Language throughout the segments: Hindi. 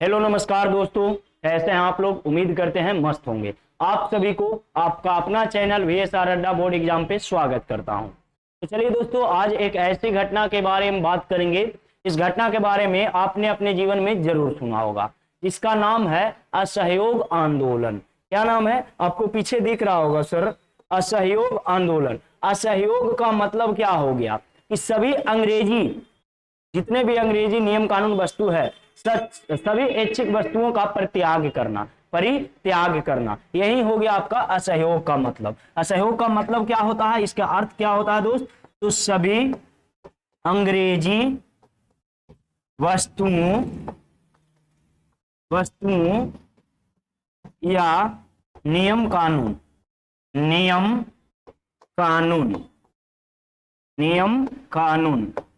हेलो नमस्कार दोस्तों, कैसे हैं आप लोग। उम्मीद करते हैं मस्त होंगे। आप सभी को आपका अपना चैनल VSR अड्डा बोर्ड एग्जाम पे स्वागत करता हूं। तो चलिए दोस्तों, आज एक ऐसी घटना के बारे में बात करेंगे। इस घटना के बारे में आपने अपने जीवन में जरूर सुना होगा। इसका नाम है असहयोग आंदोलन। क्या नाम है? आपको पीछे दिख रहा होगा सर, असहयोग आंदोलन। असहयोग का मतलब क्या हो गया कि जितने भी अंग्रेजी नियम कानून वस्तु है, सभी ऐच्छिक वस्तुओं का परित्याग करना, यही हो गया आपका असहयोग का मतलब। असहयोग का मतलब क्या होता है, इसका अर्थ क्या होता है दोस्त? तो सभी अंग्रेजी वस्तुओं या नियम कानून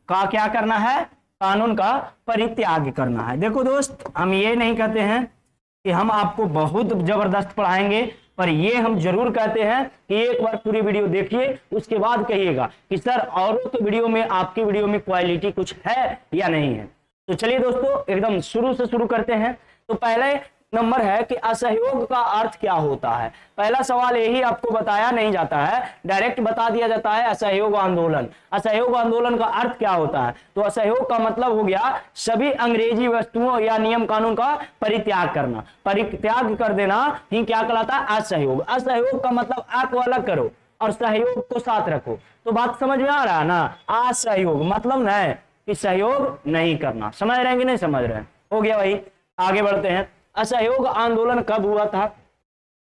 का क्या करना है? कानून का परित्याग करना है। देखो दोस्त, हम ये नहीं कहते हैं कि हम आपको बहुत जबरदस्त पढ़ाएंगे, पर ये हम जरूर कहते हैं कि एक बार पूरी वीडियो देखिए, उसके बाद कहिएगा कि सर औरों के वीडियो में, आपकी वीडियो में क्वालिटी कुछ है या नहीं है। तो चलिए दोस्तों, एकदम शुरू से शुरू करते हैं। तो पहले नंबर है कि असहयोग का अर्थ क्या होता है। पहला सवाल यही आपको बताया नहीं जाता है, डायरेक्ट बता दिया जाता है असहयोग आंदोलन। असहयोग आंदोलन का अर्थ क्या होता है? तो असहयोग का मतलब हो गया सभी अंग्रेजी वस्तुओं या नियम कानून का परित्याग करना। परित्याग कर देना ही क्या कहलाता है? असहयोग। असहयोग का मतलब आ को अलग करो और सहयोग को साथ रखो। तो बात समझ में आ रहा है ना? असहयोग मतलब है कि सहयोग नहीं करना। समझ रहे हैं कि नहीं समझ रहे हैं? हो गया भाई, आगे बढ़ते हैं। असहयोग आंदोलन कब हुआ था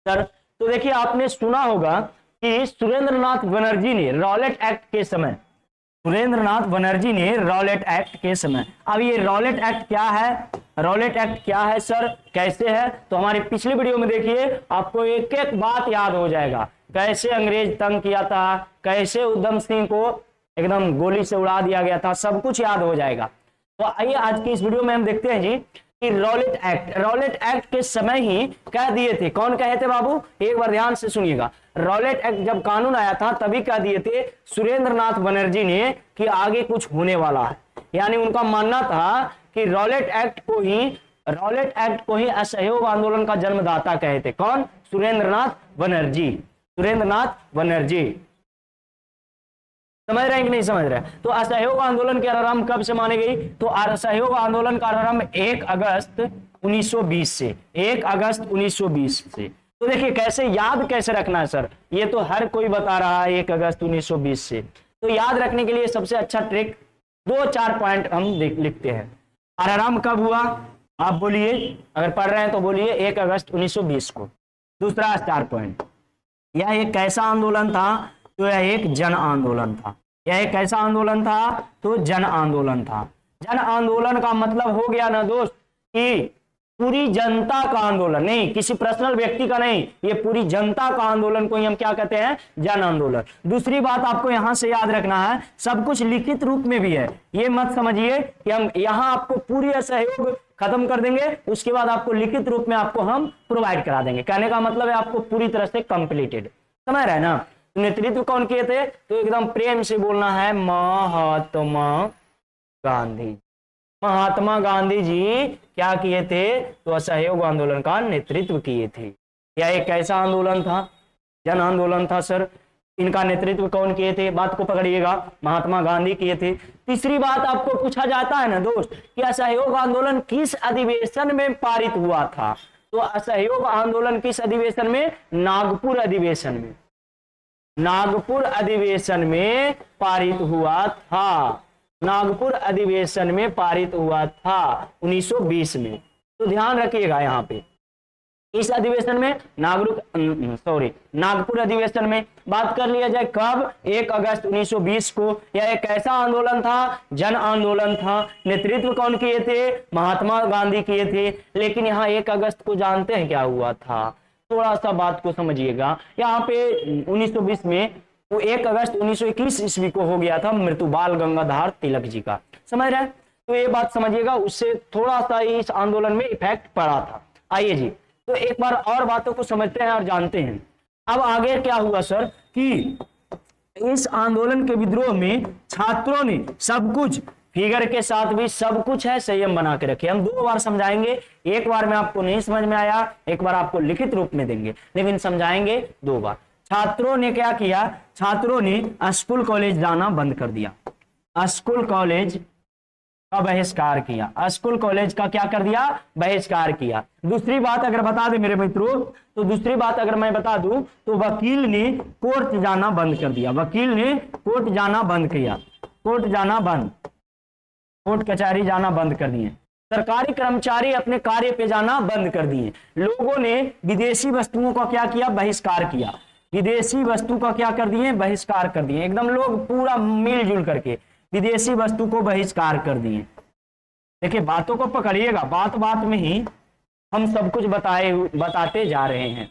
सर? तो देखिए, आपने सुना होगा कि सुरेंद्रनाथ बनर्जी ने रॉलेट एक्ट के समय, अब ये रॉलेट एक्ट क्या है? रॉलेट एक्ट क्या है सर, कैसे है? तो हमारे पिछले वीडियो में देखिए, आपको एक एक बात याद हो जाएगा। कैसे अंग्रेज तंग किया था, कैसे उधम सिंह को एकदम गोली से उड़ा दिया गया था, सब कुछ याद हो जाएगा। तो आइए आज की इस वीडियो में हम देखते हैं जी कि रॉलेट एक्ट के समय ही कह दिए थे। कौन कहे थे बाबू? एक बार ध्यान से सुनिएगा। रॉलेट एक्ट जब कानून आया था तभी कह दिए थे सुरेंद्रनाथ बनर्जी ने कि आगे कुछ होने वाला है। यानी उनका मानना था कि रॉलेट एक्ट को ही असहयोग आंदोलन का जन्मदाता कहे थे। कौन? सुरेंद्रनाथ बनर्जी। समझ रहे हैं कि नहीं समझ रहे? तो असहयोग आंदोलन की आरंभ कब से मानी गई? तो असहयोग आंदोलन का आरंभ 1 अगस्त 1920 से। तो देखिए कैसे याद कैसे रखना है सर, ये तो हर कोई बता रहा है 1 अगस्त 1920 से। तो याद रखने के लिए सबसे अच्छा ट्रिक 2-4 पॉइंट हम लिखते हैं। आरंभ कब हुआ आप बोलिए, अगर पढ़ रहे हैं तो बोलिए 1 अगस्त 1920 को। दूसरा 4 पॉइंट, यह एक कैसा आंदोलन था? तो यह एक जन आंदोलन था। यह एक कैसा आंदोलन था? तो जन आंदोलन था। जन आंदोलन का मतलब हो गया ना दोस्त कि पूरी जनता का आंदोलन, नहीं किसी पर्सनल व्यक्ति का नहीं, ये पूरी जनता का आंदोलन को ही हम क्या कहते हैं? जन आंदोलन। दूसरी बात आपको यहां से याद रखना है, सब कुछ लिखित रूप में भी है। ये मत समझिए कि हम यहां आपको पूरी असहयोग खत्म कर देंगे, उसके बाद आपको लिखित रूप में आपको हम प्रोवाइड करा देंगे। कहने का मतलब है आपको पूरी तरह से कंप्लीटेड। समझ रहे हैं ना? नेतृत्व कौन किए थे? तो एकदम प्रेम से बोलना है, महात्मा गांधी जी क्या किए थे? तो असहयोग आंदोलन का नेतृत्व किए थे। यह एक कैसा आंदोलन था? जन आंदोलन था सर। इनका नेतृत्व कौन किए थे? बात को पकड़िएगा, महात्मा गांधी किए थे। तीसरी बात आपको पूछा जाता है ना दोस्त कि असहयोग आंदोलन किस अधिवेशन में पारित हुआ था? तो असहयोग आंदोलन किस अधिवेशन में? नागपुर अधिवेशन में पारित हुआ था। 1920 में। तो ध्यान रखिएगा यहाँ पे, इस अधिवेशन में नागपुर अधिवेशन में बात कर लिया जाए कब? 1 अगस्त 1920 को। यह एक कैसा आंदोलन था? जन आंदोलन था। नेतृत्व कौन किए थे? महात्मा गांधी किए थे। लेकिन यहाँ 1 अगस्त को जानते हैं क्या हुआ था? थोड़ा सा बात को समझिएगा। यहाँ पे 1920 में, वो 1 अगस्त 1921 ईस्वी को हो गया था मृत्यु बाल गंगाधर तिलक जी का। समझ रहे हैं? तो ये बात समझिएगा, उससे थोड़ा सा इस आंदोलन में इफेक्ट पड़ा था। आइए जी, तो एक बार और बातों को समझते हैं और जानते हैं। अब आगे क्या हुआ सर कि इस आंदोलन के विद्रोह में छात्रों ने सब कुछ फिगर के साथ भी सब कुछ है, संयम बना के रखिए। हम 2 बार समझाएंगे, एक बार में आपको नहीं समझ में आया, एक बार आपको लिखित रूप में देंगे, लेकिन समझाएंगे 2 बार। छात्रों ने क्या किया, छात्रों ने स्कूल कॉलेज जाना बंद कर दिया, स्कूल कॉलेज का बहिष्कार किया, स्कूल कॉलेज का क्या कर दिया, बहिष्कार किया। दूसरी बात अगर बता दें मेरे मित्रों, तो दूसरी बात अगर मैं बता दूं तो वकील ने कोर्ट जाना बंद कर दिया, वकील ने कोर्ट जाना बंद किया, कोर्ट जाना बंद, कोर्ट कचहरी जाना बंद कर दिए। सरकारी कर्मचारी अपने कार्य पे जाना बंद कर दिए। लोगों ने विदेशी वस्तुओं का क्या किया, बहिष्कार किया, विदेशी वस्तु का क्या कर दिए, बहिष्कार कर दिए। एकदम लोग पूरा मिलजुल करके विदेशी वस्तु को बहिष्कार कर दिए। देखिए बातों को पकड़िएगा, बात बात में ही हम सब कुछ बताते जा रहे हैं।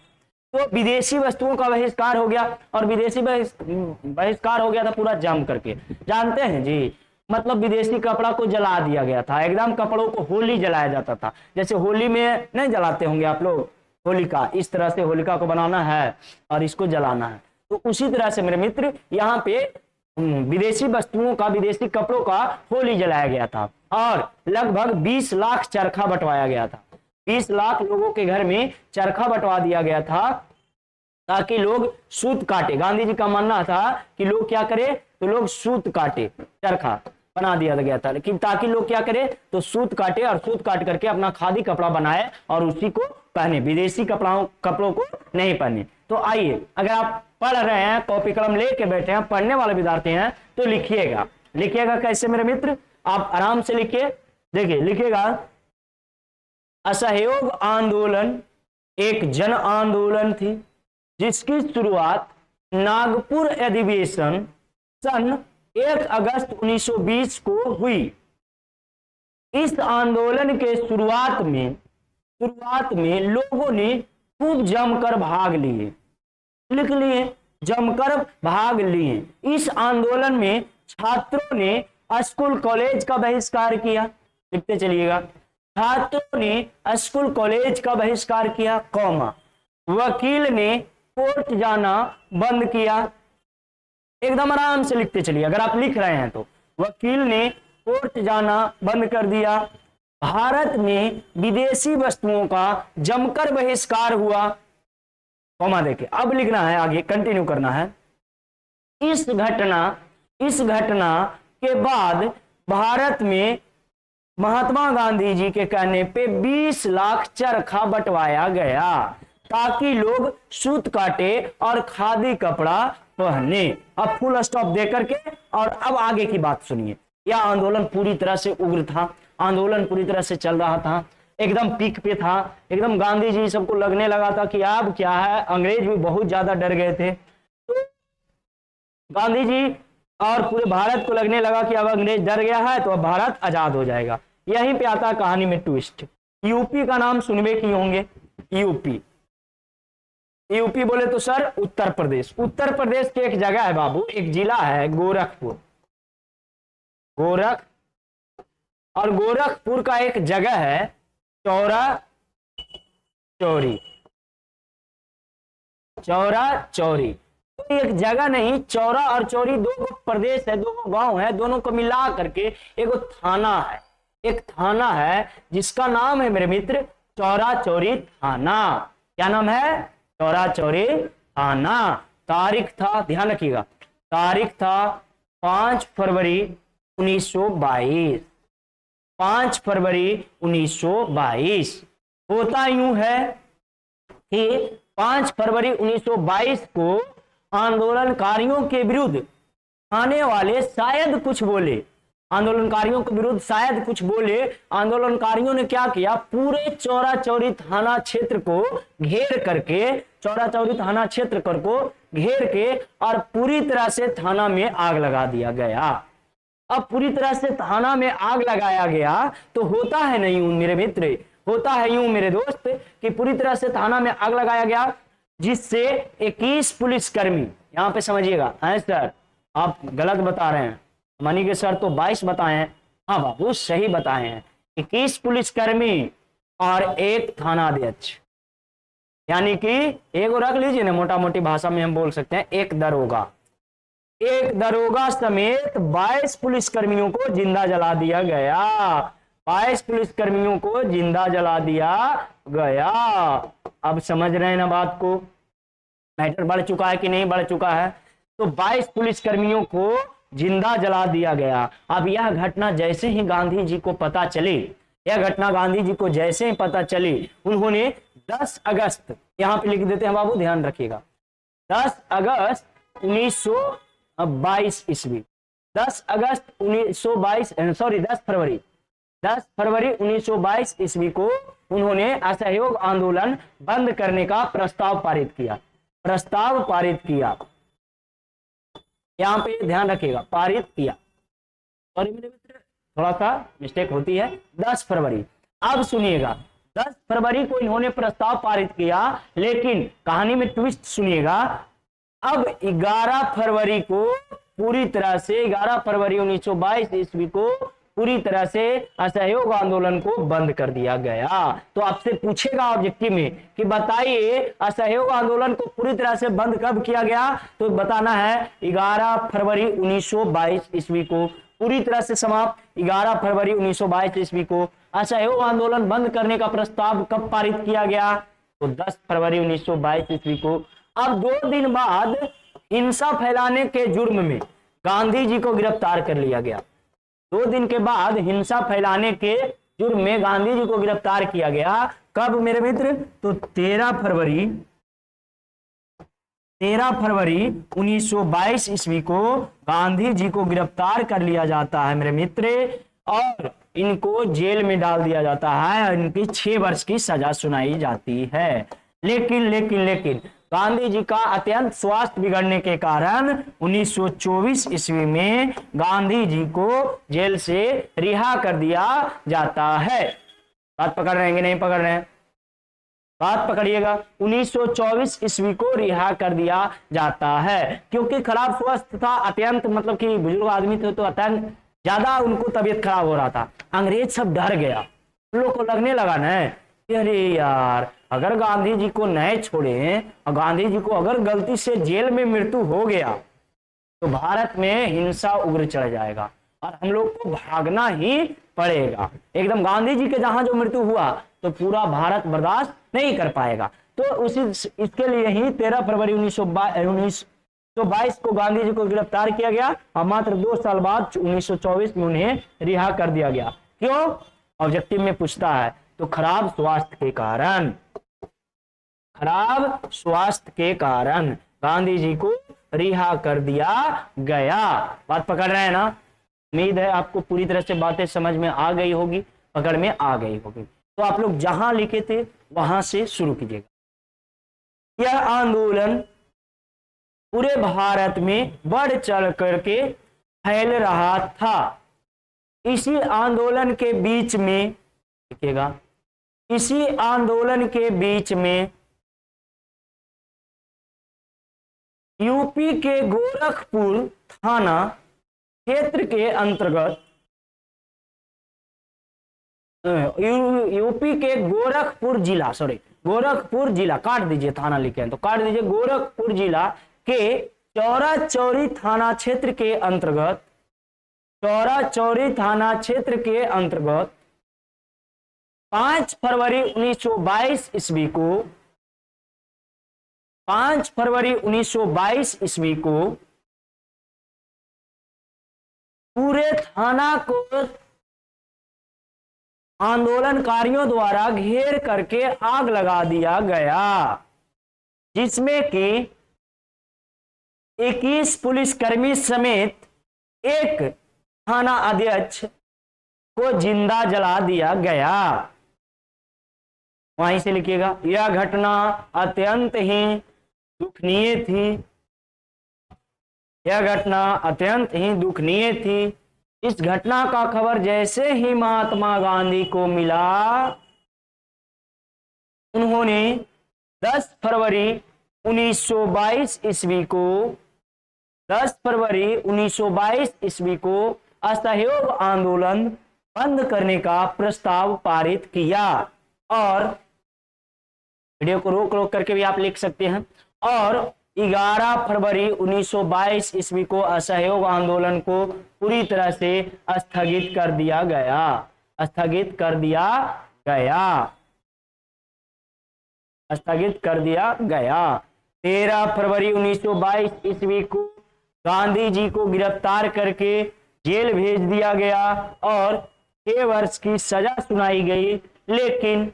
तो विदेशी वस्तुओं का बहिष्कार हो गया, और विदेशी बहिष्कार हो गया था पूरा जम करके, जानते हैं जी, मतलब विदेशी कपड़ा को जला दिया गया था। एकदम कपड़ों को होली जलाया जाता था, जैसे होली में नहीं जलाते होंगे आप लोग होलिका, इस तरह से होलिका को बनाना है और इसको जलाना है। तो उसी तरह से मेरे मित्र यहाँ पे विदेशी वस्तुओं का, विदेशी कपड़ों का होली जलाया गया था, और लगभग 20 लाख चरखा बंटवाया गया था। 20 लाख लोगों के घर में चरखा बंटवा दिया गया था, ताकि लोग सूत काटे। गांधी जी का मानना था कि लोग क्या करें, तो लोग सूत काटे, चरखा बना दिया गया था, लेकिन ताकि लोग क्या करें, तो सूत काटे, और सूत काट करके अपना खादी कपड़ा बनाए और उसी को पहने, विदेशी कपड़ों को नहीं पहने। तो आइए, अगर आप पढ़ रहे हैं, कॉपी कलम लेके बैठे हैं, पढ़ने वाले विद्यार्थी हैं, तो लिखिएगा। लिखिएगा कैसे मेरे मित्र, आप आराम से लिखिए। देखिए लिखिएगा, असहयोग आंदोलन एक जन आंदोलन थी, जिसकी शुरुआत नागपुर अधिवेशन सन 1 अगस्त 1920 को हुई। इस आंदोलन के शुरुआत में लोगों ने खूब जमकर भाग लिए, लिख लिए, जमकर भाग लिए। इस आंदोलन में छात्रों ने स्कूल कॉलेज का बहिष्कार किया, लिखते चलिएगा, छात्रों ने स्कूल कॉलेज का बहिष्कार किया, कौमा, वकील ने कोर्ट जाना बंद किया। एकदम आराम से लिखते चलिए, अगर आप लिख रहे हैं तो, वकील ने कोर्ट जाना बंद कर दिया। भारत में विदेशी वस्तुओं का जमकर बहिष्कार हुआ, कॉमा देके। अब लिखना है आगे, कंटिन्यू करना है। इस घटना के बाद भारत में महात्मा गांधी जी के कहने पे 20 लाख चरखा बंटवाया गया, ताकि लोग सूत काटे और खादी कपड़ा पहने। अब फुल स्टॉप दे करके और अब आगे की बात सुनिए। यह आंदोलन पूरी तरह से उग्र था, आंदोलन पूरी तरह से चल रहा था, एकदम पीक पे था, एकदम गांधी जी सबको लगने लगा था कि अब क्या है, अंग्रेज भी बहुत ज्यादा डर गए थे। तो गांधी जी और पूरे भारत को लगने लगा कि अब अंग्रेज डर गया है, तो अब भारत आजाद हो जाएगा। यहीं पे आता है कहानी में ट्विस्ट। यूपी का नाम सुनवे किए होंगे, यूपी, यूपी बोले तो सर उत्तर प्रदेश। उत्तर प्रदेश की एक जगह है बाबू, एक जिला है गोरखपुर, और गोरखपुर का एक जगह है चौरा चौरी, तो एक जगह नहीं, चौरा और चौरी दो प्रदेश है, दो गांव है, दोनों को मिला करके एक थाना है, एक थाना है जिसका नाम है मेरे मित्र चौरा चौरी थाना। क्या नाम है, चौरा चौरी थाना। तारीख था, ध्यान रखिएगा, तारीख था 5 फरवरी 1922, 5 फरवरी 1922। होता यूं है कि 5 फरवरी 1922 को आंदोलनकारियों के विरुद्ध आने वाले शायद कुछ बोले, आंदोलनकारियों के विरुद्ध शायद कुछ बोले। आंदोलनकारियों ने क्या किया, पूरे चौरा चौरी थाना क्षेत्र को घेर करके, चौरा चौरी थाना क्षेत्र को घेर के और पूरी तरह से थाना में आग लगा दिया गया। अब पूरी तरह से थाना में आग लगाया गया तो होता है नहीं मेरे मित्र, होता है यूं मेरे दोस्त कि पूरी तरह से थाना में आग लगाया गया, जिससे 21 पुलिसकर्मी, यहां पे समझिएगा, है सर आप गलत बता रहे हैं, मानी के सर तो 22 बताए हैं, हाँ बाबू सही बताए हैं, 21 पुलिसकर्मी और एक थानाध्यक्ष, यानी कि एक रख लीजिए ना, मोटा मोटी भाषा में हम बोल सकते हैं एक दरोगा, एक दरोगा समेत 22 पुलिसकर्मियों को जिंदा जला दिया गया। 22 पुलिसकर्मियों को जिंदा जला दिया गया। अब समझ रहे हैं ना बात को, मैटर बढ़ चुका है कि नहीं बढ़ चुका है? तो 22 पुलिसकर्मियों को जिंदा जला दिया गया। अब यह घटना जैसे ही गांधी जी को पता चली, यह घटना गांधी जी को जैसे ही पता चली, उन्होंने 10 अगस्त, यहां पे लिख देते हैं बाबू, ध्यान रखिएगा, 10 अगस्त 1922 ईस्वी, 10 अगस्त 1922 सॉरी 10 फरवरी 1922 ईस्वी को उन्होंने असहयोग आंदोलन बंद करने का प्रस्ताव पारित किया। यहां पे ध्यान रखिएगा, पारित किया। सॉरी मेरे मित्र, थोड़ा सा मिस्टेक होती है, 10 फरवरी। अब सुनिएगा, 10 फरवरी को इन्होंने प्रस्ताव पारित किया, लेकिन कहानी में ट्विस्ट सुनिएगा। अब 11 फरवरी को पूरी तरह से, 11 फरवरी 1922 ईस्वी को पूरी तरह से असहयोग आंदोलन को बंद कर दिया गया। तो आपसे पूछेगा ऑब्जेक्टिव में कि बताइए असहयोग आंदोलन को पूरी तरह से बंद कब किया गया? तो बताना है 11 फरवरी 1922 ईस्वी को पूरी तरह से समाप्त। 11 फरवरी 1922 ईस्वी को असहयोग आंदोलन बंद करने का प्रस्ताव कब पारित किया गया? तो 10 फरवरी 1922 ईस्वी को। अब 2 दिन बाद हिंसा फैलाने के जुर्म में गांधी जी को गिरफ्तार कर लिया गया। 2 दिन के बाद हिंसा फैलाने के जुर्म में गांधी जी को गिरफ्तार किया गया। कब मेरे मित्र? तो 13 फरवरी 1922 ईस्वी को गांधी जी को गिरफ्तार कर लिया जाता है मेरे मित्र, और इनको जेल में डाल दिया जाता है और इनकी 6 वर्ष की सजा सुनाई जाती है। लेकिन गांधी जी का अत्यंत स्वास्थ्य बिगड़ने के कारण 1924 ईस्वी में गांधी जी को जेल से रिहा कर दिया जाता है। बात पकड़ रहे हैं कि नहीं पकड़ रहे हैं? बात पकड़िएगा, 1924 ईस्वी को रिहा कर दिया जाता है, क्योंकि खराब स्वास्थ्य था, अत्यंत मतलब कि बुजुर्ग आदमी थे, तो अत्यंत ज्यादा उनको तबीयत खराब हो रहा था। अंग्रेज सब डर गया, उन लोग को लगने लगा ना, अरे यार अगर गांधी जी को नहीं छोड़े और गांधी जी को अगर गलती से जेल में मृत्यु हो गया तो भारत में हिंसा उग्र चढ़ जाएगा और हम लोग को भागना ही पड़ेगा। एकदम गांधी जी के जहां जो मृत्यु हुआ तो पूरा भारत बर्दाश्त नहीं कर पाएगा। तो इसके लिए ही 13 फरवरी 1922 को गांधी जी को गिरफ्तार किया गया और मात्र 2 साल बाद 1924 में उन्हें रिहा कर दिया गया। क्यों? ऑब्जेक्टिव में पूछता है, तो खराब स्वास्थ्य के कारण गांधी जी को रिहा कर दिया गया। बात पकड़ रहे हैं ना? उम्मीद है आपको पूरी तरह से बातें समझ में आ गई होगी, पकड़ में आ गई होगी। तो आप लोग जहां लिखे थे वहां से शुरू कीजिएगा। यह आंदोलन पूरे भारत में बढ़ चढ़ करके फैल रहा था। इसी आंदोलन के बीच में देखिएगा, इसी आंदोलन के बीच में यूपी के गोरखपुर थाना क्षेत्र के अंतर्गत, यूपी के गोरखपुर जिला काट दीजिए, थाना लिखे हैं तो काट दीजिए, गोरखपुर जिला के चौरा चौरी थाना क्षेत्र के अंतर्गत, 5 फरवरी 1922 ईस्वी को, 5 फरवरी 1922 ईस्वी को पूरे थाना को आंदोलनकारियों द्वारा घेर करके आग लगा दिया गया, जिसमें कि 21 पुलिसकर्मी समेत एक थाना अध्यक्ष को जिंदा जला दिया गया। वहीं से लिखिएगा, यह घटना अत्यंत ही दुखनीय थी। यह घटना अत्यंत ही दुखनीय थी। इस घटना का खबर जैसे ही महात्मा गांधी को मिला, उन्होंने 10 फरवरी 1922 ईस्वी को 10 फरवरी 1922 ईस्वी को असहयोग आंदोलन बंद करने का प्रस्ताव पारित किया। और वीडियो को रोक रोक करके भी आप लिख सकते हैं। और 11 फरवरी 1922 ईस्वी को असहयोग आंदोलन को पूरी तरह से स्थगित कर दिया गया, स्थगित कर दिया गया, स्थगित कर दिया गया। 13 फरवरी 1922 ईस्वी को गांधी जी को गिरफ्तार करके जेल भेज दिया गया और 6 वर्ष की सजा सुनाई गई, लेकिन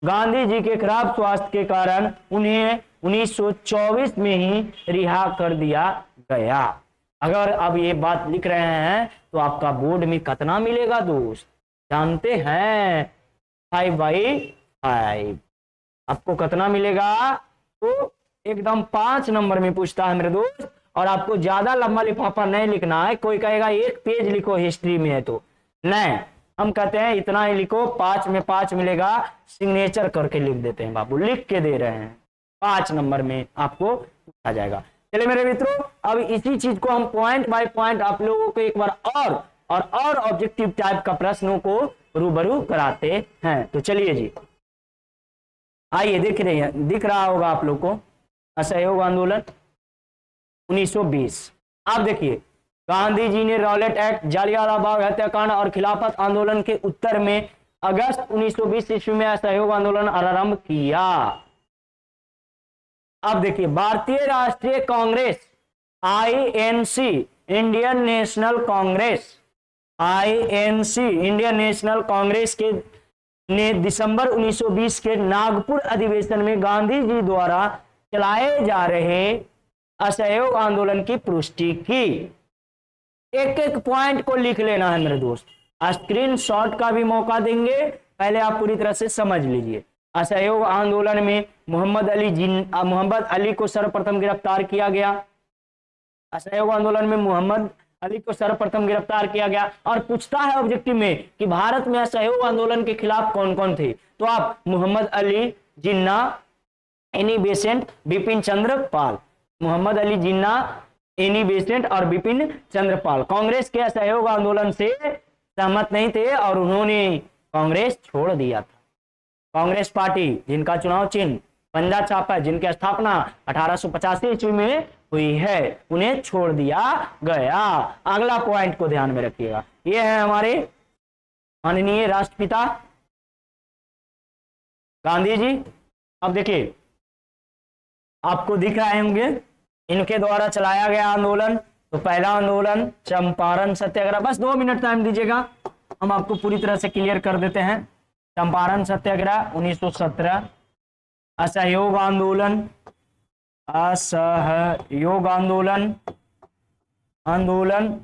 गांधी जी के खराब स्वास्थ्य के कारण उन्हें 1924 में ही रिहा कर दिया गया। अगर अब ये बात लिख रहे हैं तो आपका बोर्ड में कितना मिलेगा दोस्त, जानते हैं? 5/5 आपको कितना मिलेगा? तो एकदम 5 नंबर में पूछता है मेरे दोस्त। और आपको ज्यादा लंबा लिफाफा नहीं लिखना है। कोई कहेगा 1 पेज लिखो हिस्ट्री में है, तो नहीं, हम कहते हैं इतना ही लिखो, 5 में 5 मिलेगा, सिग्नेचर करके लिख देते हैं बाबू, लिख के दे रहे हैं, 5 नंबर में आपको पूछा जाएगा। चलिए मेरे मित्रों, अब इसी चीज को हम पॉइंट बाय पॉइंट आप लोगों को एक बार और ऑब्जेक्टिव टाइप का प्रश्नों को रूबरू कराते हैं। तो चलिए जी, आइए, दिख रहा होगा आप लोग को असहयोग आंदोलन 1920। आप देखिए, गांधी जी ने रॉलेट एक्ट, जालियांवाला बाग हत्याकांड और खिलाफत आंदोलन के उत्तर में अगस्त 1920 ईस्वी में असहयोग आंदोलन आरंभ किया। अब देखिए, भारतीय राष्ट्रीय Congress INC, Indian national Congress, INC Indian national Congress के ने दिसंबर 1920 के नागपुर अधिवेशन में गांधी जी द्वारा चलाए जा रहे असहयोग आंदोलन की पुष्टि की। एक एक पॉइंट को लिख लेना है मेरे दोस्त, स्क्रीनशॉट का भी मौका देंगे, पहले आप पूरी तरह से समझ लीजिए। असहयोग आंदोलन में मोहम्मद अली को सर्वप्रथम गिरफ्तार किया गया। असहयोग आंदोलन में मोहम्मद अली को सर्वप्रथम गिरफ्तार किया गया। और पूछता है ऑब्जेक्टिव में कि भारत में असहयोग आंदोलन के खिलाफ कौन कौन थे, तो आप Mohammad Ali Jinnah, Annie Besant, Bipin Chandra Pal, Mohammad Ali Jinnah, Annie Besant और बिपिन चंद्र पाल कांग्रेस के असहयोग आंदोलन से सहमत नहीं थे और उन्होंने कांग्रेस छोड़ दिया था। कांग्रेस पार्टी जिनका चुनाव चिन्ह पंजा छाप है, जिनकी स्थापना 1885 ईस्वी में हुई है, उन्हें छोड़ दिया गया। अगला पॉइंट को ध्यान में रखिएगा, ये है हमारे माननीय राष्ट्रपिता गांधी जी। अब देखिए, आपको दिख रहे होंगे इनके द्वारा चलाया गया आंदोलन। तो पहला आंदोलन चंपारण सत्याग्रह, बस 2 मिनट टाइम दीजिएगा, हम आपको पूरी तरह से क्लियर कर देते हैं। चंपारण सत्याग्रह 1917, असहयोग आंदोलन, असहयोग आंदोलन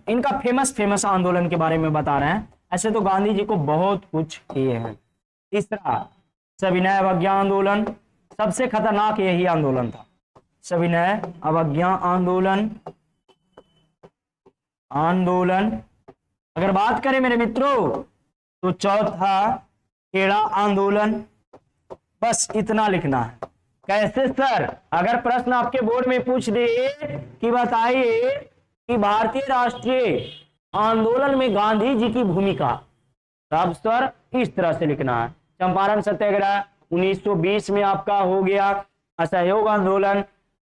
इनका फेमस आंदोलन के बारे में बता रहे हैं। ऐसे तो गांधी जी को बहुत कुछ किए हैं। तीसरा सविनय अवज्ञा आंदोलन, सबसे खतरनाक यही आंदोलन था, सविनय अवज्ञा आंदोलन। अगर बात करें मेरे मित्रों, तो चौथा खेड़ा आंदोलन। बस इतना लिखना है। कैसे सर, अगर प्रश्न आपके बोर्ड में पूछ दे कि बताइए कि भारतीय राष्ट्रीय आंदोलन में गांधी जी की भूमिका, तब सर इस तरह से लिखना है। चंपारण सत्याग्रह 1920 में आपका हो गया, असहयोग आंदोलन,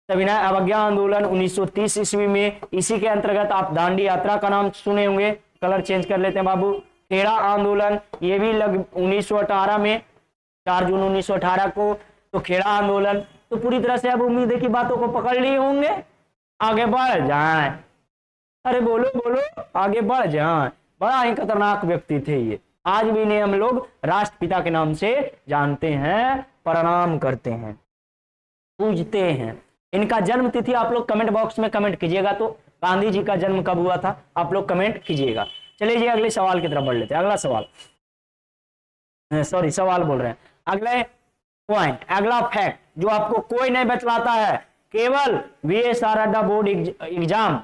सविनय अवज्ञा आंदोलन 1930 ईस्वी में, इसी के अंतर्गत आप दांडी यात्रा का नाम सुने होंगे, कलर चेंज कर लेते हैं बाबू। खेड़ा आंदोलन ये भी 1918 में, 4 जून 1918 को, तो खेड़ा आंदोलन। तो पूरी तरह से अब उम्मीद है कि बातों को पकड़ लिए होंगे, आगे बढ़ जाएं। अरे बोलो बोलो, आगे बढ़ जाएं। बड़ा ही खतरनाक व्यक्ति थे ये, आज भी इन्हें हम लोग राष्ट्रपिता के नाम से जानते हैं, प्रणाम करते हैं, पूजते हैं। इनका जन्म तिथि आप लोग कमेंट बॉक्स में कमेंट कीजिएगा, तो गांधी जी का जन्म कब हुआ था आप लोग कमेंट कीजिएगा। चलिए जी, अगले सवाल की तरफ बढ़ लेते हैं। अगला सवाल, सॉरी सवाल बोल रहे हैं, अगले पॉइंट, अगला फैक्ट जो आपको कोई नहीं बतलाता है, केवल VSR अड्डा बोर्ड एग्जाम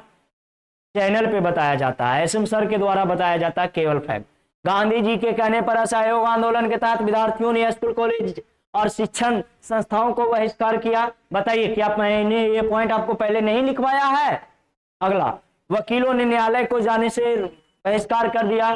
चैनल पे बताया जाता है, SM सर के द्वारा बताया जाता है केवल फैक्ट। गांधी जी के कहने पर असहयोग आंदोलन के तहत विद्यार्थियों ने स्कूल, कॉलेज और शिक्षण संस्थाओं को बहिष्कार किया। बताइए क्या मैंने ये पॉइंट आपको पहले नहीं लिखवाया है? अगला, वकीलों ने न्यायालय को जाने से बहिष्कार कर दिया।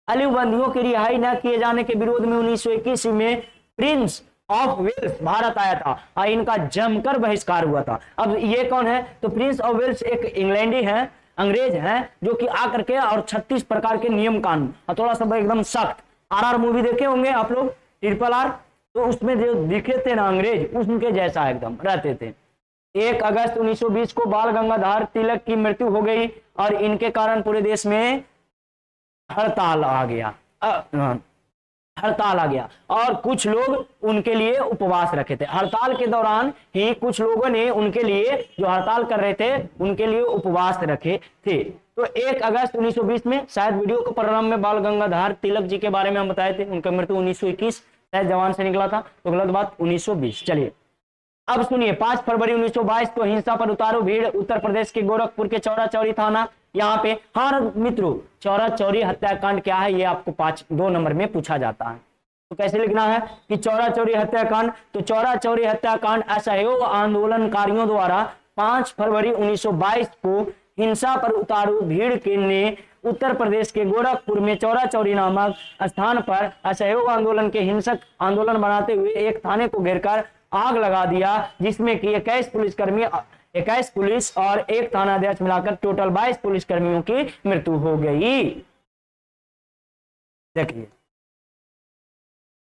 अलीबंदियों की रिहाई न किए जाने के विरोध में 1921 में प्रिंस ऑफ वेल्स भारत आया था और इनका जमकर बहिष्कार हुआ था। अब ये कौन है? तो प्रिंस ऑफ वेल्स एक इंग्लैंडी है, अंग्रेज है, जो कि आकर के और 36 प्रकार के नियम कानून और थोड़ा सा एकदम सख्त। RR मूवी देखे होंगे आप लोग, RRR, तो उसमें जो दिखे थे ना अंग्रेज, उनके जैसा एकदम रहते थे। 1 अगस्त 1920 को बाल गंगाधर तिलक की मृत्यु हो गई और इनके कारण पूरे देश में हड़ताल आ गया, हड़ताल आ गया और कुछ लोग उनके लिए उपवास रखे थे। हड़ताल के दौरान ही कुछ लोगों ने उनके लिए, जो हड़ताल कर रहे थे, उनके लिए उपवास रखे थे। तो 1 अगस्त 1920 में, शायद वीडियो के प्रारंभ में बाल गंगाधर तिलक जी के बारे में हम बताए थे, उनका मृत्यु 1921 शायद जवान से निकला था, तो गलत बात 1920। चलिए अब सुनिए, 5 फरवरी 1922 को हिंसा पर उतारू भीड़, उत्तर प्रदेश के गोरखपुर के चौरा चौरी थाना, यहाँ पे। हाँ मित्रों, चौरा चौरी हत्याकांड क्या है, ये आपको 2 नंबर में पूछा जाता है। तो कैसे लिखना है कि चौरा चौरी हत्याकांड? तो चौरा चौरी हत्याकांड असहयोग आंदोलनकारियों द्वारा 5 फरवरी 1922 को हिंसा पर उतारू भीड़ के ने उत्तर प्रदेश के गोरखपुर में चौरा चौरी नामक स्थान पर असहयोग आंदोलन के हिंसक आंदोलन बनाते हुए एक थाने को घेरकर आग लगा दिया, जिसमें कि 21 पुलिसकर्मी, 21 पुलिस और एक थानाध्यक्ष मिलाकर टोटल 22 पुलिसकर्मियों की मृत्यु हो गई। देखिए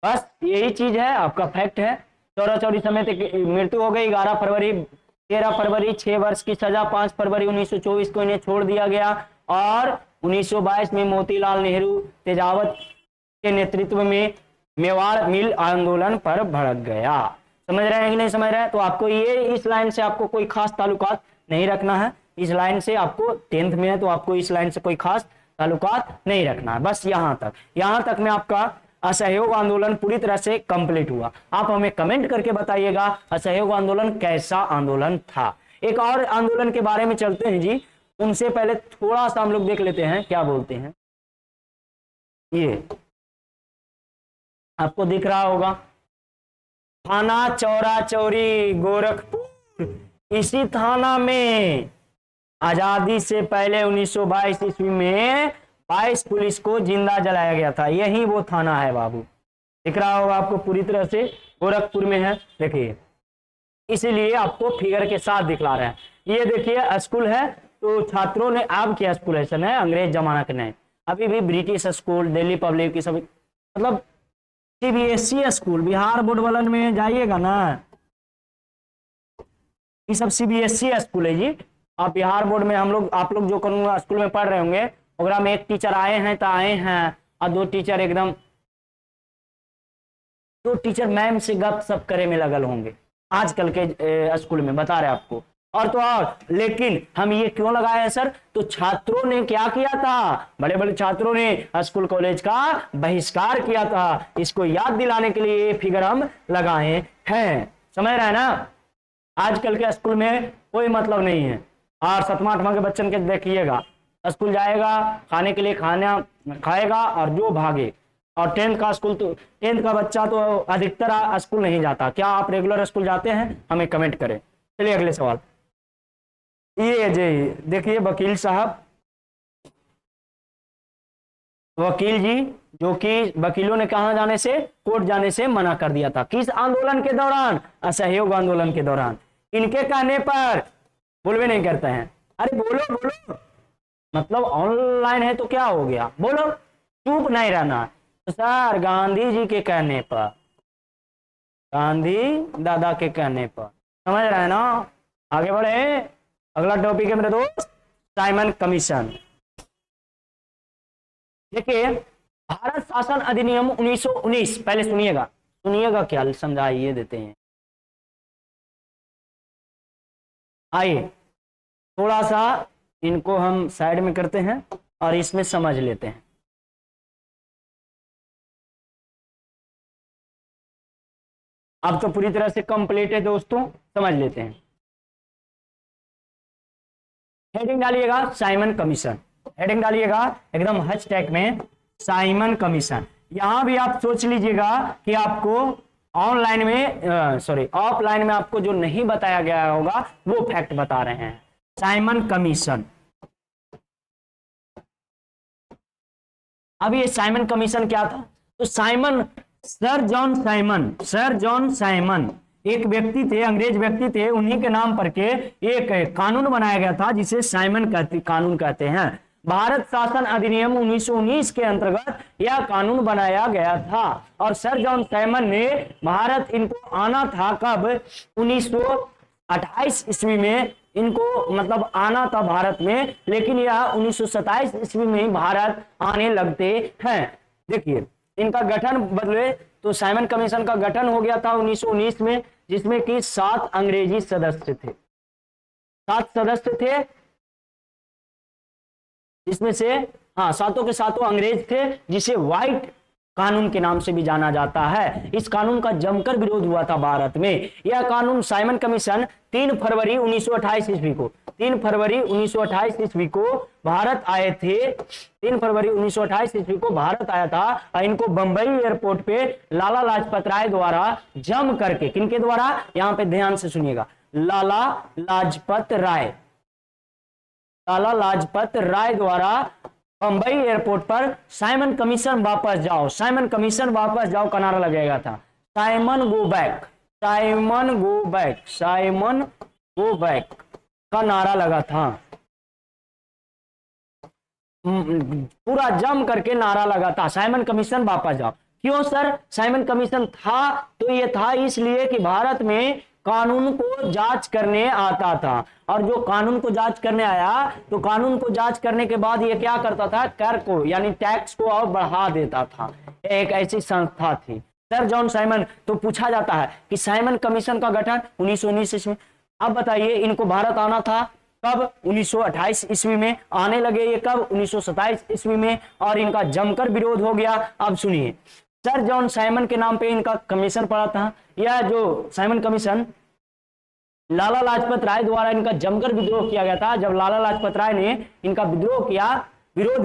बस यही चीज है, आपका फैक्ट है। चौरा चौरी समेत मृत्यु हो गई। 11 फरवरी 13 फरवरी 6 वर्ष की सजा। 5 फरवरी 1924 को इन्हें छोड़ दिया गया और 1922 में मोतीलाल नेहरू तेजावत के नेतृत्व में मेवाड़ मिल आंदोलन पर भड़क गया। समझ रहे हैं कि नहीं समझ रहे हैं? तो आपको ये इस लाइन से आपको कोई खास ताल्लुकात नहीं रखना है। इस लाइन से आपको 10th में है तो आपको इस लाइन से कोई खास ताल्लुकात नहीं रखना है। बस यहाँ तक में आपका असहयोग आंदोलन पूरी तरह से कंप्लीट हुआ। आप हमें कमेंट करके बताइएगा असहयोग आंदोलन कैसा आंदोलन था। एक और आंदोलन के बारे में चलते हैं जी, उनसे पहले थोड़ा सा हम लोग देख लेते हैं क्या बोलते हैं। ये आपको दिख रहा होगा, थाना चौरा चौरी गोरखपुर। इसी थाना में आजादी से पहले 1922 ईस्वी में 22 पुलिस को जिंदा जलाया गया था। यही वो थाना है बाबू, दिख रहा होगा आपको, पूरी तरह से गोरखपुर में है। देखिए इसीलिए आपको फिगर के साथ दिखला रहे हैं। ये देखिए स्कूल है, तो छात्रों ने अब क्या स्कूल है, सन है अंग्रेज जमाना के नहीं, अभी भी ब्रिटिश स्कूल, दिल्ली पब्लिक की सब, मतलब CBSE स्कूल। बिहार बोर्ड वालन में जाइएगा ना, ये सब CBSE स्कूल है जी। आप बिहार बोर्ड में हम लोग, आप लोग जो स्कूल में पढ़ रहे होंगे, ओकरा में एक टीचर आए हैं तो आए हैं और 2 टीचर एकदम, 2 टीचर मैम से गप सप करे में लगल होंगे आजकल के स्कूल में, बता रहे आपको। और तो और, लेकिन हम ये क्यों लगाए हैं सर? तो छात्रों ने क्या किया था, बड़े बड़े छात्रों ने स्कूल कॉलेज का बहिष्कार किया था। इसको याद दिलाने के लिए ये फिगर हम लगाए हैं। समझ रहे हैं ना? आजकल के स्कूल में कोई मतलब नहीं है। और 7वां 8वां के बच्चन के देखिएगा, स्कूल जाएगा, खाने के लिए खाना खाएगा और जो भागे। और 10th का स्कूल, तो 10th का बच्चा तो अधिकतर स्कूल नहीं जाता। क्या आप रेगुलर स्कूल जाते हैं? हमें कमेंट करें। चलिए अगले सवाल। ये जी देखिए, वकील साहब, वकील जी, जो कि वकीलों ने कहां जाने से, कोर्ट जाने से मना कर दिया था। किस आंदोलन के दौरान? असहयोग आंदोलन के दौरान। इनके कहने पर बोलवे नहीं करते हैं। अरे बोलो बोलो, मतलब ऑनलाइन है तो क्या हो गया, बोलो, चुप नहीं रहना। तो सर गांधी जी के कहने पर, गांधी दादा के कहने पर, समझ रहे हैं ना? आगे बढ़े। अगला टॉपिक है मेरे दोस्त, साइमन कमीशन। देखिए भारत शासन अधिनियम 1919, पहले सुनिएगा, सुनिएगा क्या समझाइए देते हैं। आइए थोड़ा सा इनको हम साइड में करते हैं और इसमें समझ लेते हैं। अब तो पूरी तरह से कंप्लीट है दोस्तों, समझ लेते हैं। हेडिंग डालिएगा साइमन कमीशन, हेडिंग डालिएगा एकदम हैशटैग में साइमन कमीशन। यहां भी आप सोच लीजिएगा कि आपको ऑनलाइन में, सॉरी ऑफलाइन में आपको जो नहीं बताया गया होगा वो फैक्ट बता रहे हैं। साइमन कमीशन, अब ये साइमन कमीशन क्या था? तो साइमन सर जॉन साइमन एक व्यक्ति थे, अंग्रेज व्यक्ति थे, उन्हीं के नाम पर के एक कानून बनाया गया था जिसे साइमन कानून कहते हैं। भारत शासन अधिनियम 1919 के अंतर्गत यह कानून बनाया गया था और सर जॉन साइमन ने भारत इनको आना था कब, 1928 ईस्वी में इनको मतलब आना था भारत में, लेकिन यह 1927 ईस्वी में ही भारत आने लगते हैं। देखिए इनका गठन बदले तो साइमन कमीशन का गठन हो गया था 1919 में, जिसमें कि 7 अंग्रेजी सदस्य थे, 7 सदस्य थे, जिसमें से सातों के सातों अंग्रेज थे, जिसे व्हाइट कानून के नाम से भी जाना जाता है। इस कानून का जमकर विरोध हुआ था भारत में। यह कानून साइमन कमीशन 3 फरवरी 1928 ईस्वी को 3 फरवरी 1928 ईस्वी को भारत आए थे। 3 फरवरी 1928 ईस्वी को भारत आया था और इनको बंबई एयरपोर्ट पे लाला लाजपत राय द्वारा जम करके, किनके द्वारा, यहां पे ध्यान से सुनिएगा, लाला लाजपत राय द्वारा बंबई एयरपोर्ट पर साइमन कमीशन वापस जाओ, साइमन कमीशन वापस जाओ का नारा लगेगा था। Simon go back, Simon go back, Simon go back का नारा लगा था, पूरा जम करके नारा लगा था, साइमन कमीशन वापस जाओ। क्यों सर साइमन कमीशन था? तो ये था इसलिए कि भारत में कानून को जांच करने आता था, और जो कानून को जांच करने आया तो कानून को जांच करने के बाद ये क्या करता था, कर को यानी टैक्स को और बढ़ा देता था। एक ऐसी संस्था थी सर जॉन साइमन। तो पूछा जाता है कि साइमन कमीशन का गठन 1919 ईस्वी। अब बताइए इनको भारत आना था कब, 1928 ईस्वी में। आने लगे ये कब, 1927 ईस्वी में, और इनका जमकर विरोध हो गया। अब सुनिए, सर जॉन साइमन के नाम पे इनका कमीशन पड़ा था। यह जो साइमन कमीशन लाला लाजपत राय द्वारा इनका जमकर विद्रोह किया गया था। जब लाला लाजपत राय ने इनका विरोध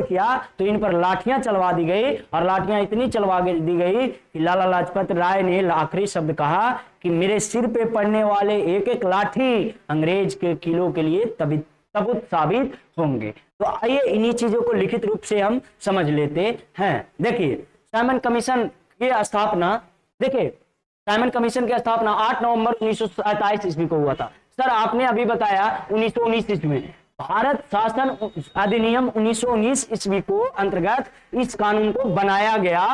किया तो इन पर लाठियां चलवा दी गई, और लाठियां इतनी चलवा दी गई कि लाला लाजपत राय ने आखिरी शब्द कहा कि मेरे सिर पे पड़ने वाले एक एक लाठी अंग्रेज के किलों के लिए तबूत साबित होंगे। तो आइए इन्हीं चीजों को लिखित रूप से हम समझ लेते हैं। देखिए साइमन कमीशन की स्थापना, देखिए साइमन कमीशन की स्थापना 8 नवंबर 1927 ईस्वी को हुआ था। सर आपने अभी बताया 1919 ईस्वी में। भारत शासन अधिनियम 1919 ईस्वी को अंतर्गत इस कानून को बनाया गया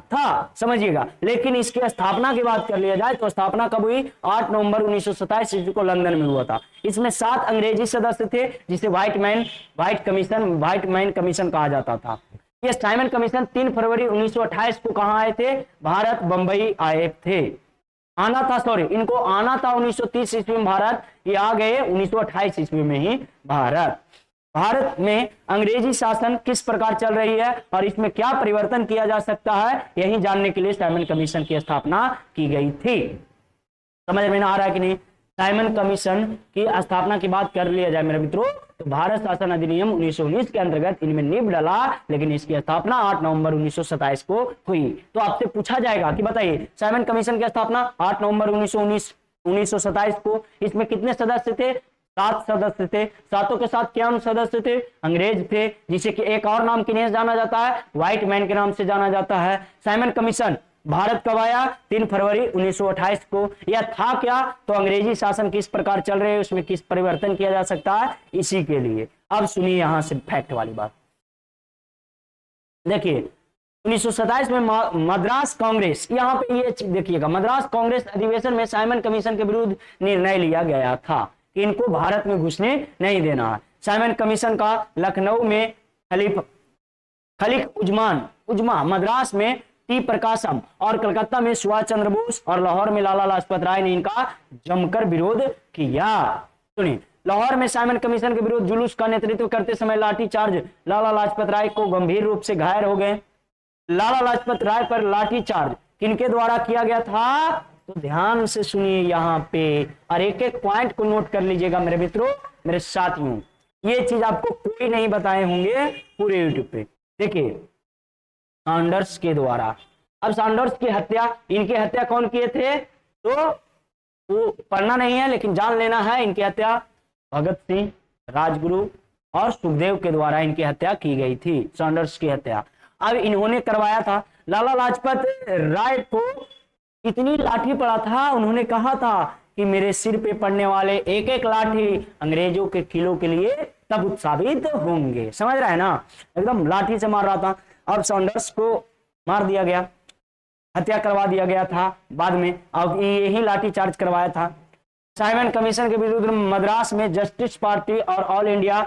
था, समझिएगा। लेकिन इसकी स्थापना की बात कर लिया जाए तो स्थापना कब हुई, 8 नवंबर 1927 ईस्वी को लंदन में हुआ था। इसमें 7 अंग्रेजी सदस्य थे, जिसे व्हाइट मैन कमीशन कहा जाता था। ये साइमन कमीशन 3 फरवरी 1928 को कहां आए थे, भारत बंबई आए थे। इनको आना था 1930 ईस्वी में भारत, ये आ गए 1928 ईस्वी में ही भारत में अंग्रेजी शासन किस प्रकार चल रही है और इसमें क्या परिवर्तन किया जा सकता है, यही जानने के लिए साइमन कमीशन की स्थापना की गई थी। समझ में आ रहा है कि नहीं? साइमन कमीशन की स्थापना की बात कर लिया जाए मेरे मित्रों, तो भारत शासन अधिनियम 1919 के अंतर्गत इनमें नींव डला, लेकिन इसकी स्थापना 8 नवंबर 1927 को हुई। तो आपसे पूछा जाएगा कि बताइए साइमन कमीशन की स्थापना 8 नवंबर 1927 को, इसमें कितने सदस्य थे, 7 सदस्य थे। सातों के साथ क्या सदस्य थे, अंग्रेज थे, जिसे कि एक और नाम किन्हें जाना जाता है, व्हाइट मैन के नाम से जाना जाता है। साइमन कमीशन भारत कब आया, 3 फरवरी 1928 को। यह था क्या, तो अंग्रेजी शासन किस प्रकार चल रहे हैं, उसमें किस परिवर्तन किया जा सकता है, इसी के लिए। अब सुनिए यहां से फैक्ट वाली बात। देखिए 1927 में मद्रास कांग्रेस, यहां पे ये देखिएगा, मद्रास कांग्रेस अधिवेशन में साइमन कमीशन के विरुद्ध निर्णय लिया गया था कि इनको भारत में घुसने नहीं देना है। साइमन कमीशन का लखनऊ में खलीक उजमा, मद्रास में टी प्रकाशम और कलकत्ता में सुभाष चंद्र बोस और लाहौर में लाला लाजपत राय ने इनका जमकर विरोध किया। सुनिए, लाहौर में साइमन कमीशन के विरुद्ध जुलूस का नेतृत्व करते समय लाठीचार्ज, लाला लाजपत राय को गंभीर रूप से घायल हो गए। लाला लाजपत राय पर लाठीचार्ज किनके द्वारा किया गया था, तो ध्यान से सुनिए यहाँ पे, और एक एक पॉइंट को नोट कर लीजिएगा मेरे मित्रों, मेरे साथियों। ये चीज आपको कोई नहीं बताए होंगे पूरे यूट्यूब पे। देखिए सैंडर्स के द्वारा, अब सैंडर्स की हत्या, इनकी हत्या कौन किए थे, तो वो पढ़ना नहीं है लेकिन जान लेना है। इनकी हत्या भगत सिंह, राजगुरु और सुखदेव के द्वारा इनकी हत्या की गई थी, सैंडर्स की हत्या। अब इन्होंने करवाया था, लाला लाजपत राय को इतनी लाठी पड़ा था, उन्होंने कहा था कि मेरे सिर पे पड़ने वाले एक एक लाठी अंग्रेजों के किलों के लिए तब साबित होंगे। समझ रहा है ना, एकदम लाठी से मार रहा था। अब सॉन्डर्स को मार दिया गया, हत्या करवा दिया गया था बाद में, अब यही लाठी चार्ज करवाया था। साइमन कमीशन के विरुद्ध मद्रास में जस्टिस पार्टी और ऑल इंडिया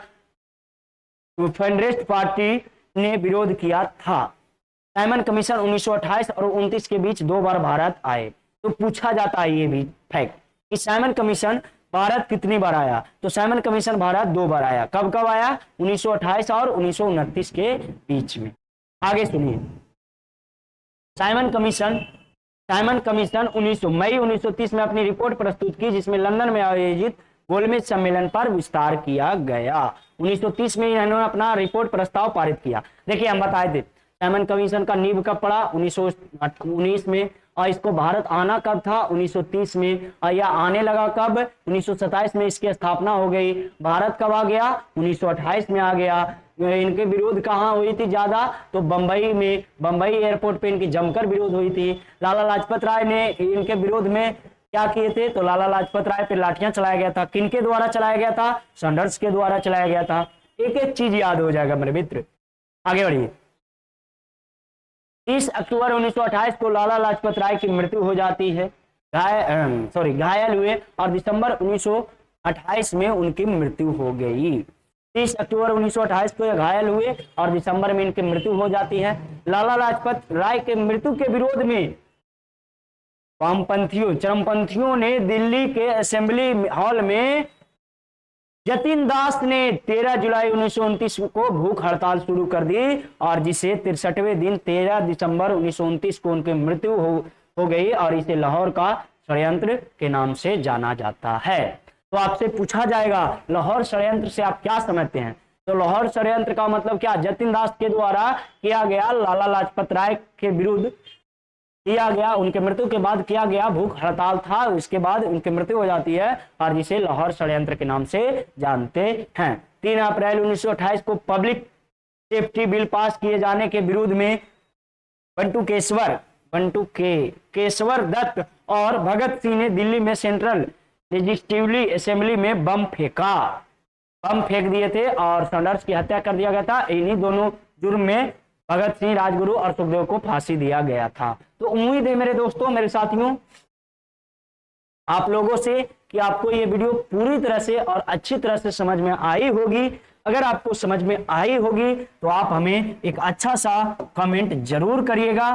फेडरलिस्ट पार्टी ने विरोध किया था। साइमन कमीशन 1928 और 29 के बीच 2 बार भारत आए। तो पूछा जाता है ये भी फैक्ट कि साइमन कमीशन भारत कितनी बार आया, तो साइमन कमीशन भारत 2 बार आया। कब कब आया? 1928 और 1929 के बीच में। आगे सुनिए, साइमन कमीशन 19 मई 1930 में अपनी रिपोर्ट प्रस्तुत की, जिसमें लंदन में आयोजित गोलमेज सम्मेलन पर विस्तार किया गया। 1930 में इन्होंने अपना रिपोर्ट प्रस्ताव पारित किया। देखिए हम बताए थे साइमन कमीशन का नींव कब पड़ा? 1919 में, और इसको भारत आना कब था? 1930 में, और यह आने लगा कब? 1927 में इसकी स्थापना हो गई। भारत कब आ गया? 1928 में आ गया। इनके विरोध कहाँ हुई थी ज्यादा? तो बंबई में, बंबई एयरपोर्ट पे इनकी जमकर विरोध हुई थी। लाला लाजपत राय ने इनके विरोध में क्या किए थे? तो लाला लाजपत राय पे लाठियां चलाया गया था। किनके द्वारा चलाया गया था? सॉन्डर्स के द्वारा चलाया गया था। एक एक चीज याद हो जाएगा मेरे मित्र। आगे बढ़िए। 30 अक्टूबर 1928 को लाला लाजपत राय की मृत्यु हो जाती है, घायल हुए, और दिसंबर 1928 में उनकी मृत्यु हो गई। 30 अक्टूबर 1928 को घायल हुए और दिसंबर में इनकी मृत्यु हो जाती है। लाला लाजपत राय के मृत्यु के विरोध में वामपंथियों, चरमपंथियों ने दिल्ली के असेंबली हॉल में जतिन दास ने 13 जुलाई 1929 को भूख हड़ताल शुरू कर दी, और जिसे 63वें दिन 13 दिसंबर 1929 को उनकी मृत्यु हो गई, और इसे लाहौर का षड्यंत्र के नाम से जाना जाता है। तो आपसे पूछा जाएगा लाहौर षड्यंत्र से आप क्या समझते हैं? तो लाहौर षड्यंत्र का मतलब क्या? जतिन दास के द्वारा किया गया, लाला लाजपत राय के विरुद्ध किया गया, उनके मृत्यु के बाद किया गया भूख हड़ताल था, उसके बाद उनकी मृत्यु हो जाती है, और जिसे लाहौर षड्यंत्र के नाम से जानते हैं। 3 अप्रैल 1928 को पब्लिक सेफ्टी बिल पास किए जाने के विरोध में केशवर दत्त और भगत सिंह ने दिल्ली में सेंट्रल लेजिस्लेटिव असेंबली में बम फेंक दिए थे, और सॉन्डर्स की हत्या कर दिया गया था। इन्हीं दोनों जुर्म में भगत सिंह, राजगुरु और सुखदेव को फांसी दिया गया था। तो उम्मीद है मेरे दोस्तों, मेरे साथियों, आप लोगों से कि आपको ये वीडियो पूरी तरह से और अच्छी तरह से समझ में आई होगी। अगर आपको समझ में आई होगी तो आप हमें एक अच्छा सा कमेंट जरूर करिएगा,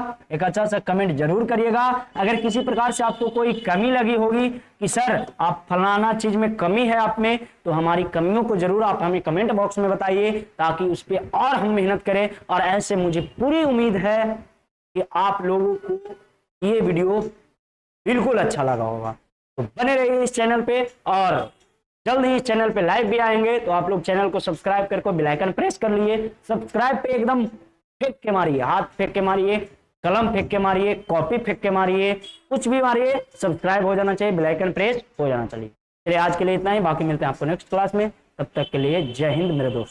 अगर किसी प्रकार से आपको कोई कमी लगी होगी कि सर आप फलाना चीज में कमी है आप में, तो हमारी कमियों को जरूर आप हमें कमेंट बॉक्स में बताइए, ताकि उस पर और हम मेहनत करें। और ऐसे मुझे पूरी उम्मीद है कि आप लोगों को ये वीडियो बिल्कुल अच्छा लगा होगा। तो बने रहिए इस चैनल पे, और जल्द ही इस चैनल पे लाइव भी आएंगे, तो आप लोग चैनल को सब्सक्राइब करके बेल आइकन प्रेस कर लिए। सब्सक्राइब पे एकदम फेंक के मारिए, हाथ फेंक के मारिए, कलम फेंक के मारिए, कॉपी फेंक के मारिए, कुछ भी मारिए, सब्सक्राइब हो जाना चाहिए, बेल आइकन प्रेस हो जाना चाहिए। चलिए आज के लिए इतना ही, बाकी मिलते हैं आपको नेक्स्ट क्लास में। तब तक के लिए जय हिंद मेरे दोस्त।